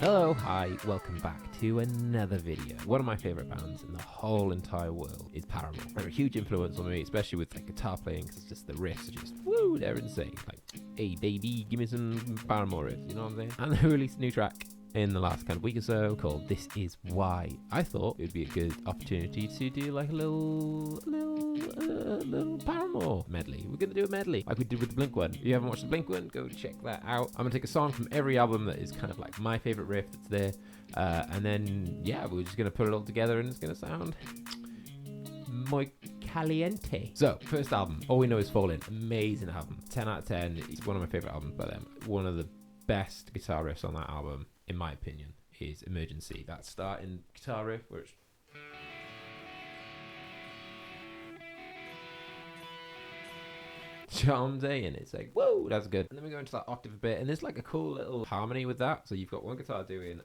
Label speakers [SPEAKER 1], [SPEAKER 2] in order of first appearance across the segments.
[SPEAKER 1] Hello, hi, welcome back to another video. One of my favourite bands in the whole entire world is Paramore. They're a huge influence on me, especially with like guitar playing, because it's just the riffs are just, woo, they're insane. Like, hey baby, give me some Paramore riffs, you know what I'm saying? And they released a new track in the last kind of week or so called This Is Why. I thought it would be a good opportunity to do like a little Paramore medley. We're gonna do a medley like we did with the Blink one. If you haven't watched the Blink one, go check that out. I'm gonna take a song from every album that is kind of like my favorite riff that's there, and then yeah, we're just gonna put it all together and it's gonna sound muy caliente. So first album, All We Know Is Falling. Amazing album, 10 out of 10. It's one of my favorite albums by them. One of the best guitar riffs on that album, in my opinion, is Emergency. That starting guitar riff where it's Charmed and it's like, whoa, that's good. And then we go into that octave a bit, and there's like a cool little harmony with that. So you've got one guitar doing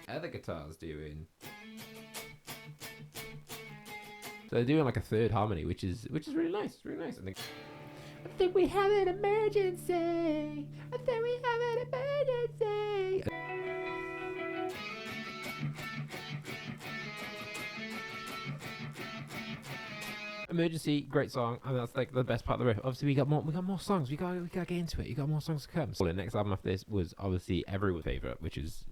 [SPEAKER 1] other guitars doing, so they're doing like a third harmony, which is really nice. It's really nice. I think we have an emergency. I think we have an emergency. Emergency, great song, and that's like the best part of the riff. Obviously, we got more songs. We got to get into it. You got more songs to come. So the next album after this was obviously everyone's favorite, which is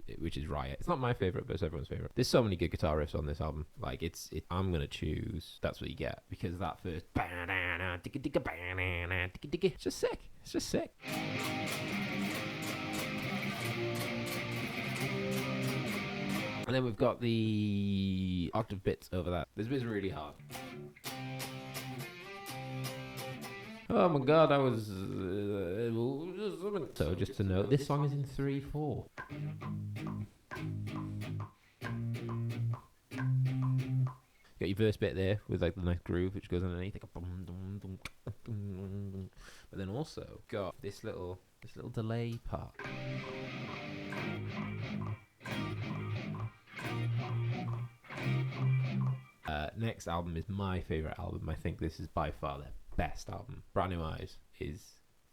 [SPEAKER 1] Riot. It's not my favorite, but it's everyone's favorite. There's so many good guitar riffs on this album. Like I'm gonna choose That's What You Get, because that first it's just sick. It's just sick. And then we've got the octave bits over that. This bit's really hard. Oh my god, I was... So just to note, this song is in 3/4. Got your verse bit there with like the nice groove which goes underneath. Like but then also got this little delay part. Next album is my favourite album. I think this is by far their best album. Brand New Eyes is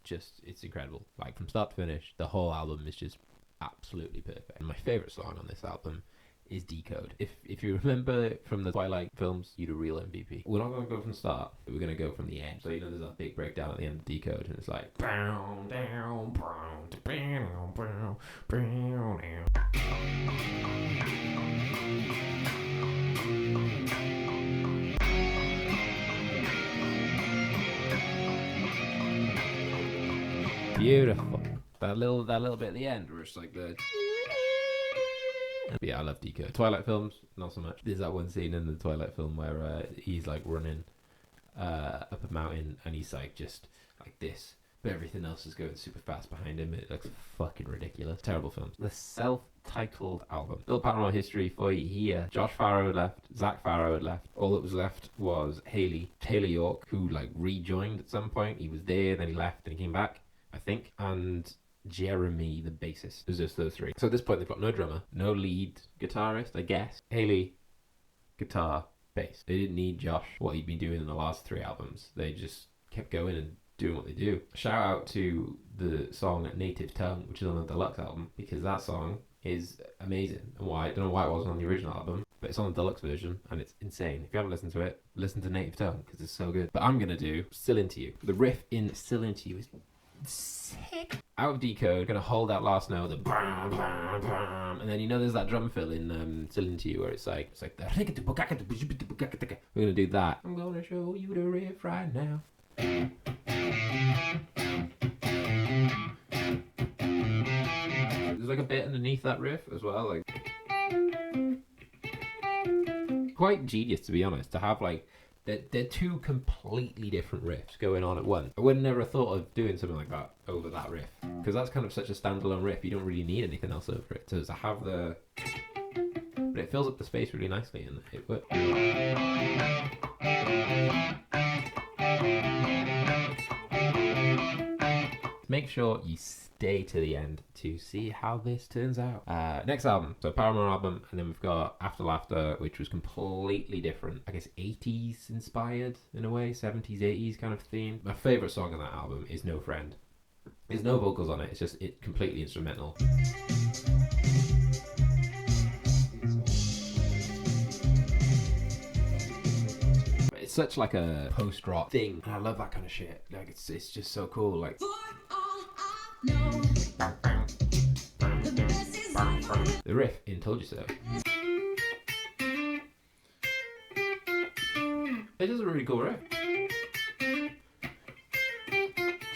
[SPEAKER 1] just, it's incredible. Like from start to finish, the whole album is just absolutely perfect. And my favourite song on this album is Decode. If you remember from the Twilight films, you'd a real MVP. We're not going to go from the start, but we're going to go from the end. So you know there's that big breakdown at the end of Decode, and it's like brown down, brown, brown, brown, brown, down. Beautiful. That little bit at the end where it's like the... Yeah, I love Decode. Twilight films, not so much. There's that one scene in the Twilight film where he's like running up a mountain and he's like just like this, but everything else is going super fast behind him. It looks fucking ridiculous. Terrible film. The self-titled album. Little Paramore history for you here. Josh Farrow had left. Zach Farrow had left. All that was left was Taylor York, who like rejoined at some point. He was there, then he left, and he came back, I think, and Jeremy, the bassist. It was just those three. So at this point, they've got no drummer, no lead guitarist, I guess. Haley, guitar, bass. They didn't need Josh, what he'd been doing in the last 3 albums. They just kept going and doing what they do. Shout out to the song Native Tongue, which is on the deluxe album, because that song is amazing. And why? I don't know why it wasn't on the original album, but it's on the deluxe version and it's insane. If you haven't listened to it, listen to Native Tongue because it's so good. But I'm going to do Still Into You. The riff in Still Into You is sick. Out of Decode, gonna hold that last note, the bam, bam, bam, and then you know there's that drum fill in Still Into You where it's like the we're gonna do that. I'm gonna show you the riff right now. There's like a bit underneath that riff as well, like quite genius to be honest, to have like they're 2 completely different riffs going on at once. I would never have thought of doing something like that over that riff, because that's kind of such a standalone riff. You don't really need anything else over it. So to have the... But it fills up the space really nicely and it works. Make sure you stay to the end to see how this turns out. Next album, so Paramore Album, and then we've got After Laughter, which was completely different. I guess 80s inspired in a way, 70s, 80s kind of theme. My favourite song on that album is No Friend. There's no vocals on it. It's just completely instrumental. It's such like a post-rock thing, and I love that kind of shit. Like it's just so cool. Like the riff in "Told You So." It is a really cool riff.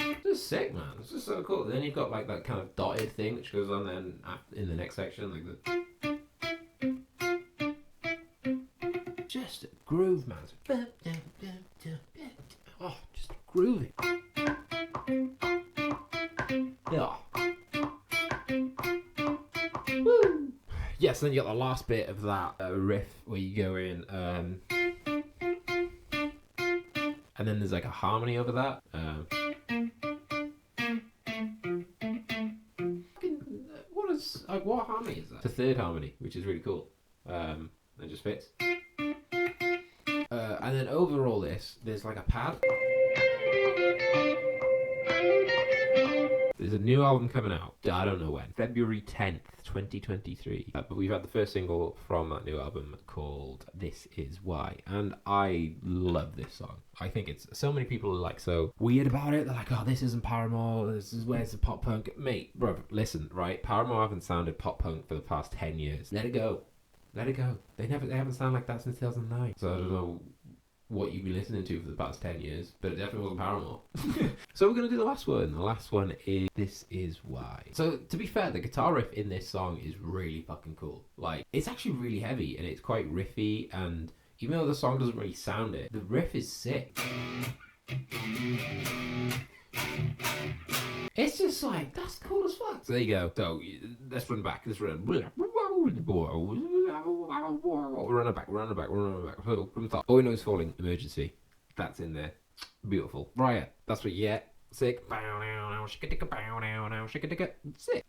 [SPEAKER 1] It's just sick, man. It's just so cool. Then you've got like that kind of dotted thing which goes on then in the next section, like the just a groove, man. Oh, just groovy. Yeah. Woo. Yes, then you got the last bit of that riff where you go in, and then there's like a harmony over that. What harmony is that? It's a third harmony, which is really cool. It just fits. And then over all this, there's like a pad. There's a new album coming out. I don't know when. February 10th, 2023. But we've had the first single from that new album called This Is Why. And I love this song. I think it's... So many people are like so weird about it. They're like, oh, this isn't Paramore. This is where's the pop punk. Mate, bro, listen, right? Paramore haven't sounded pop punk for the past 10 years. Let it go. Let it go. They haven't sounded like that since 2009. So I don't know what you've been listening to for the past 10 years, but it definitely wasn't Paramore. So we're going to do the last one. The last one is This Is Why. So to be fair, the guitar riff in this song is really fucking cool. Like, it's actually really heavy and it's quite riffy, and even though the song doesn't really sound it, the riff is sick. It's just like, that's cool as fuck. So there you go. So let's run back. Let's run. We're on it back. So, from the top. All we know is falling. Emergency. That's in there. Beautiful. Riot. That's what you get. Sick. Sick.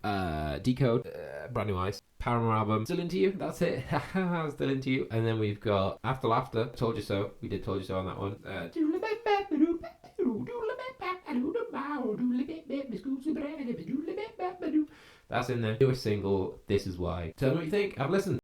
[SPEAKER 1] Decode. Brand new eyes. Paramore album. Still Into You. That's it. Still Into You. And then we've got After Laughter. Told You So. We did Told You So on that one. That's in there. Newest single, This Is Why. Tell me what you think. Have a listen.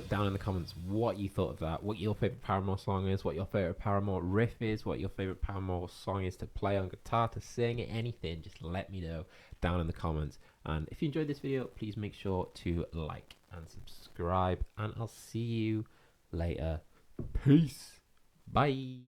[SPEAKER 1] down in the comments what you thought of that, what your favorite Paramore song is, what your favorite Paramore riff is, what your favorite Paramore song is to play on guitar, to sing, anything. Just let me know down in the comments. And if you enjoyed this video, please make sure to like and subscribe, and I'll see you later. Peace. Bye.